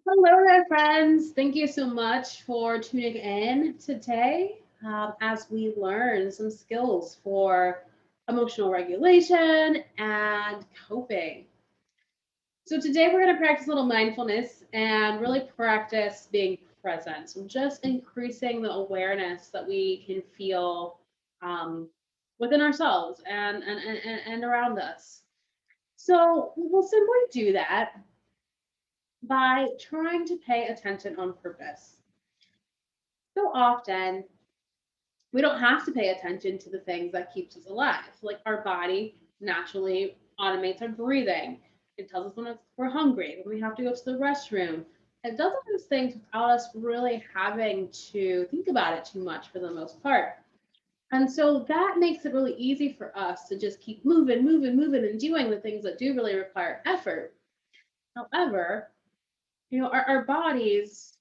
Hello there, friends. Thank you so much for tuning in today as we learn some skills for emotional regulation and coping. So, today we're going to practice a little mindfulness and really practice being present. So, just increasing the awareness that we can feel um, within ourselves and around us. So, we'll simply do that by trying to pay attention on purpose. So often we don't have to pay attention to the things that keeps us alive. Like our body naturally automates our breathing. It tells us when we're hungry, when we have to go to the restroom. It does all those things without us really having to think about it too much for the most part. And so that makes it really easy for us to just keep moving, and doing the things that do really require effort. However, our bodies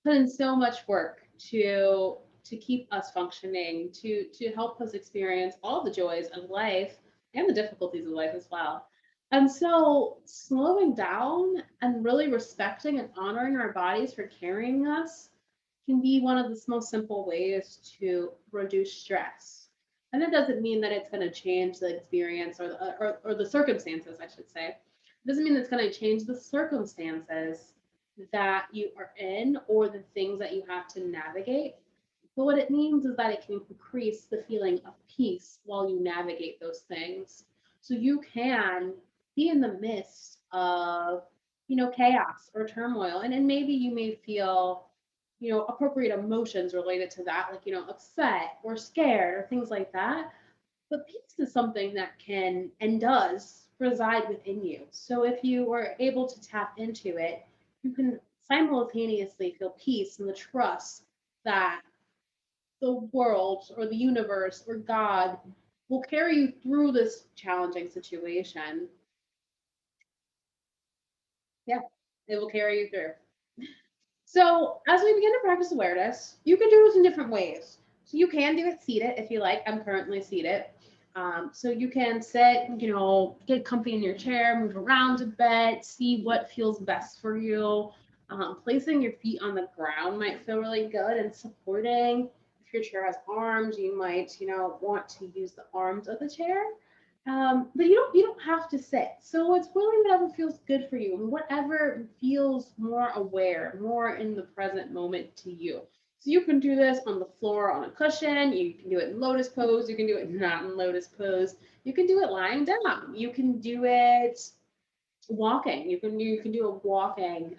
put in so much work to keep us functioning, to help us experience all the joys of life and the difficulties of life as well. And so slowing down and really respecting and honoring our bodies for carrying us can be one of the most simple ways to reduce stress. And that doesn't mean that it's going to change the experience or the circumstances, I should say. It doesn't mean it's going to change the circumstances that you are in or the things that you have to navigate. But what it means is that it can increase the feeling of peace while you navigate those things. So you can be in the midst of, chaos or turmoil. And maybe you may feel, appropriate emotions related to that, like, upset or scared or things like that. But peace is something that can and does reside within you. So if you are able to tap into it, you can simultaneously feel peace and the trust that the world or the universe or God will carry you through this challenging situation. Yeah, it will carry you through. So, as we begin to practice awareness, you can do this in different ways. So, you can do it seated if you like. I'm currently seated. So, you can sit, get comfy in your chair, move around a bit, see what feels best for you. Placing your feet on the ground might feel really good and supporting. If your chair has arms, you might, want to use the arms of the chair. But you don't have to sit. So it's really whatever feels good for you and whatever feels more aware, more in the present moment to you. So you can do this on the floor on a cushion. You can do it in lotus pose. You can do it not in lotus pose. You can do it lying down. You can do it walking. You can do a walking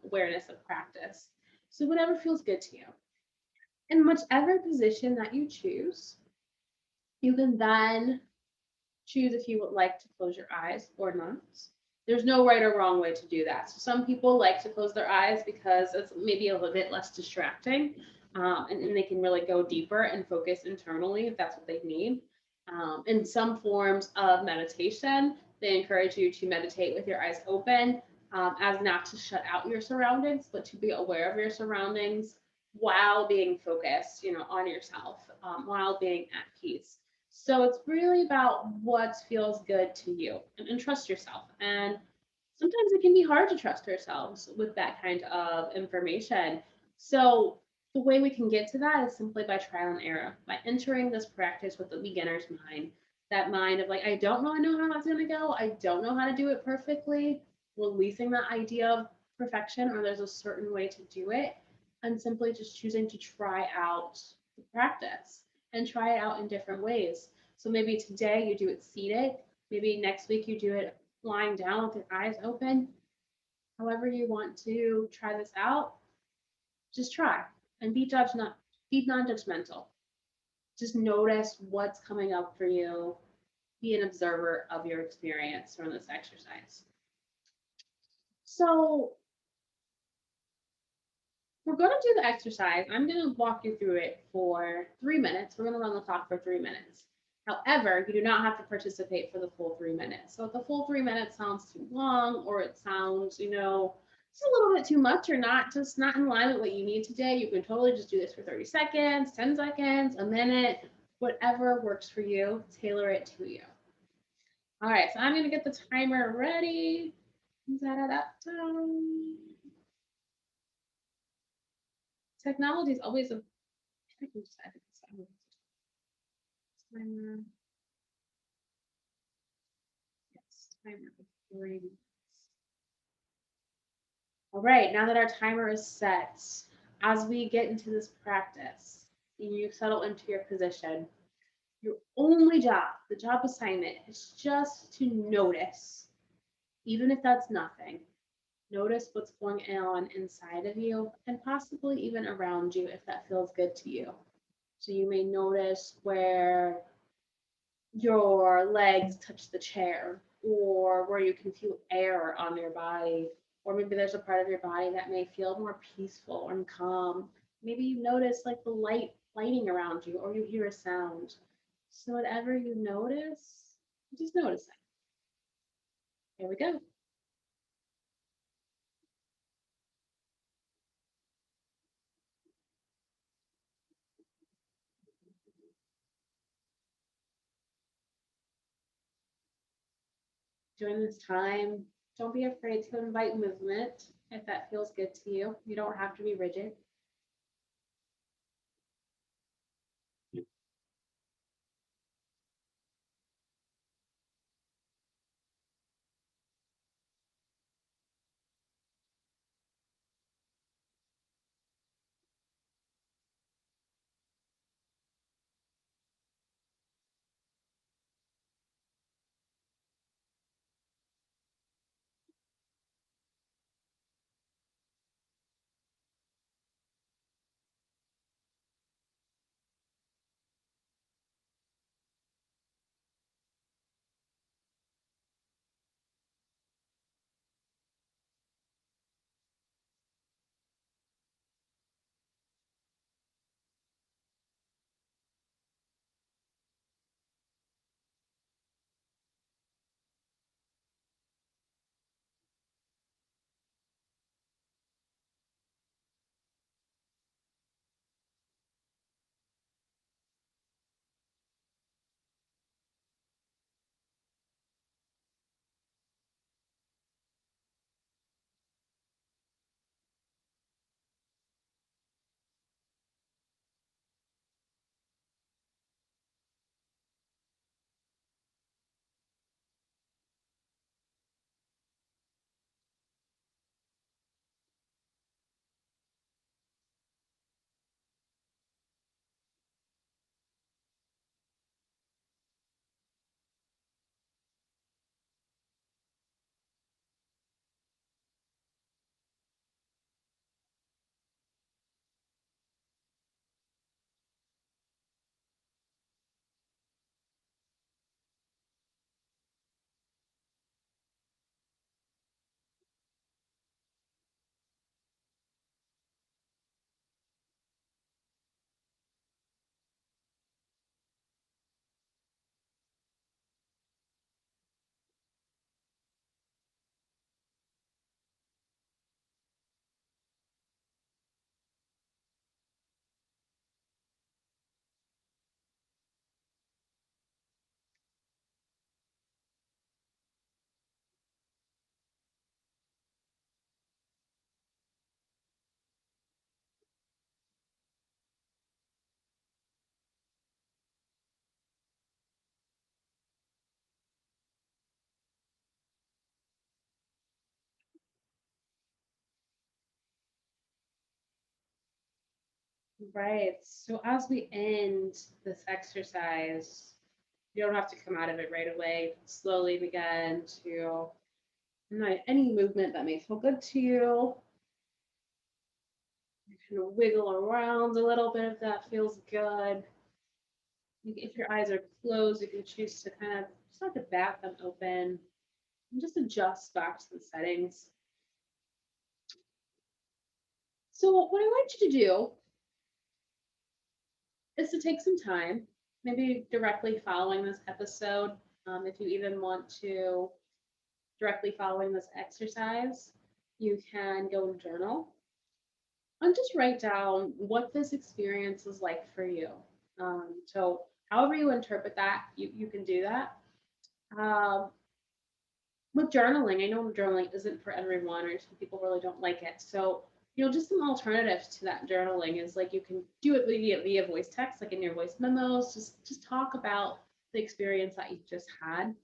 awareness of practice. So whatever feels good to you. In whichever position that you choose, you can then choose if you would like to close your eyes or not. There's no right or wrong way to do that. So some people like to close their eyes because it's maybe a little bit less distracting, and they can really go deeper and focus internally if that's what they need. In some forms of meditation, they encourage you to meditate with your eyes open, as not to shut out your surroundings, but to be aware of your surroundings while being focused, on yourself, while being at peace. So it's really about what feels good to you and trust yourself. And sometimes it can be hard to trust ourselves with that kind of information. So the way we can get to that is simply by trial and error, by entering this practice with the beginner's mind. That mind of like, I don't know, I know how that's going to go. I don't know how to do it perfectly. Releasing that idea of perfection or there's a certain way to do it, and simply just choosing to try out the practice and try it out in different ways. So maybe today you do it seated. Maybe next week you do it lying down with your eyes open. However you want to try this out, just try and be non-judgmental. Just notice what's coming up for you. Be an observer of your experience from this exercise. So we're going to do the exercise. I'm going to walk you through it for 3 minutes. We're going to run the clock for 3 minutes. However, you do not have to participate for the full 3 minutes. So if the full 3 minutes sounds too long or it sounds, just a little bit too much or not in line with what you need today, you can totally just do this for 30 seconds, 10 seconds, a minute, whatever works for you, tailor it to you. All right, so I'm going to get the timer ready. Da-da-da-da. Technology is always a. I can just edit this out. Timer. Yes, timer of 3 minutes. All right, now that our timer is set, as we get into this practice, you settle into your position. Your only job, the job assignment, is just to notice, even if that's nothing. Notice what's going on inside of you and possibly even around you if that feels good to you. So you may notice where your legs touch the chair or where you can feel air on your body, or maybe there's a part of your body that may feel more peaceful and calm. Maybe you notice like the lighting around you, or you hear a sound. So whatever you notice, just notice it. Here we go. During this time, don't be afraid to invite movement if that feels good to you. You don't have to be rigid. Right. So as we end this exercise, you don't have to come out of it right away. Slowly begin to any movement that may feel good to you. You can wiggle around a little bit if that feels good. If your eyes are closed, you can choose to kind of start to bat them open and just adjust back to the settings. So what I want you to do is to take some time, maybe directly following this episode, if you even want to directly following this exercise, you can go and journal and just write down what this experience is like for you. So however you interpret that, you can do that. Um, with journaling, I know journaling isn't for everyone, or some people really don't like it. So, just some alternatives to that journaling is like you can do it via voice text, like in your voice memos. Just talk about the experience that you just had.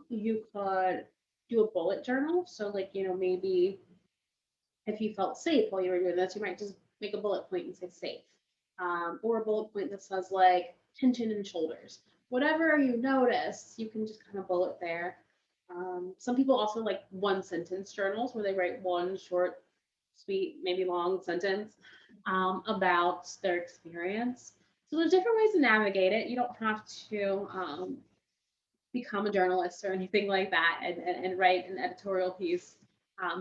You could do a bullet journal. So, like, maybe if you felt safe while you were doing this, you might just make a bullet point and say safe, or a bullet point that says like tension in shoulders. Whatever you notice, you can just kind of bullet there. Some people also like one sentence journals where they write one short, sweet, maybe long sentence about their experience. So there's different ways to navigate it. You don't have to become a journalist or anything like that and write an editorial piece.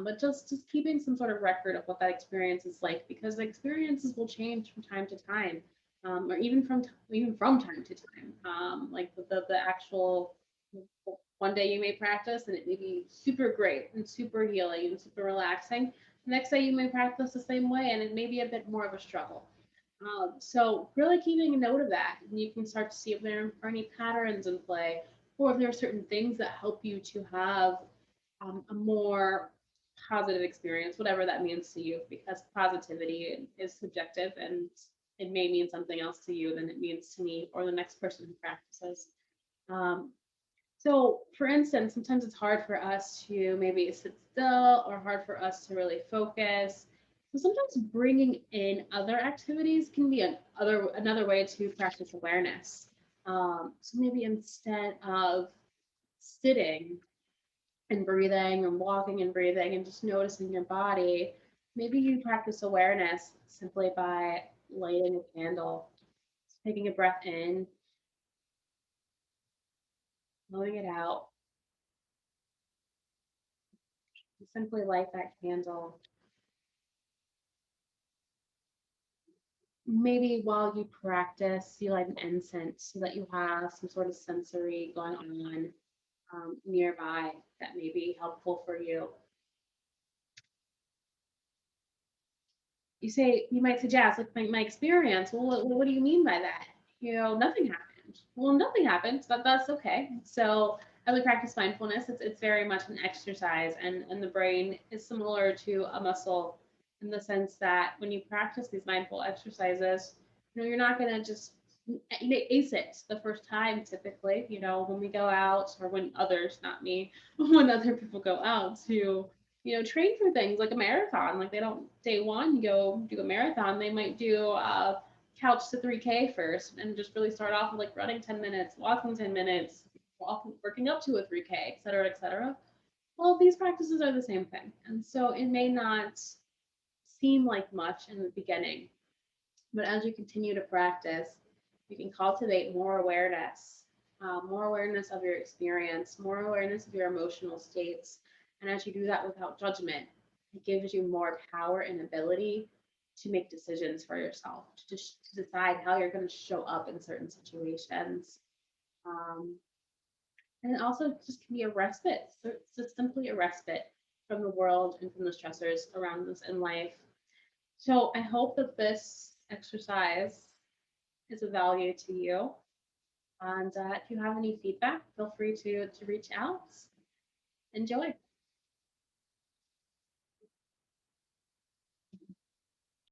But just keeping some sort of record of what that experience is like, because the experiences will change from time to time, or even from time to time. Like the actual one day you may practice and it may be super great and super healing and super relaxing. The next day you may practice the same way and it may be a bit more of a struggle. So really keeping a note of that, and you can start to see if there are any patterns in play, or if there are certain things that help you to have a more positive experience, whatever that means to you, because positivity is subjective and it may mean something else to you than it means to me or the next person who practices. Um, so, for instance, sometimes it's hard for us to maybe sit still or hard for us to really focus. So sometimes bringing in other activities can be another way to practice awareness. So maybe instead of sitting and breathing and walking and breathing and just noticing your body, maybe you practice awareness simply by lighting a candle, taking a breath in, blowing it out, simply light that candle. Maybe while you practice, you light an incense so that you have some sort of sensory going on nearby that may be helpful for you. You might suggest, like my experience. Well, what do you mean by that? Nothing happened. Well, nothing happened, but that's okay. So as we practice mindfulness, it's very much an exercise, and the brain is similar to a muscle in the sense that when you practice these mindful exercises, you're not gonna just ace it the first time. Typically, when we go out, or when others, not me, when other people go out to train for things like a marathon. Like they don't day one go do a marathon. They might do couch to 3K first and just really start off with like running 10 minutes, walking 10 minutes, working up to a 3K, et cetera, et cetera. Well, these practices are the same thing. And so it may not seem like much in the beginning, but as you continue to practice, you can cultivate more awareness of your experience, more awareness of your emotional states. And as you do that without judgment, it gives you more power and ability to make decisions for yourself, to decide how you're going to show up in certain situations. Um, and it also just can be a respite. So it's just simply a respite from the world and from the stressors around us in life. So I hope that this exercise is of value to you. And if you have any feedback, feel free to reach out. Enjoy.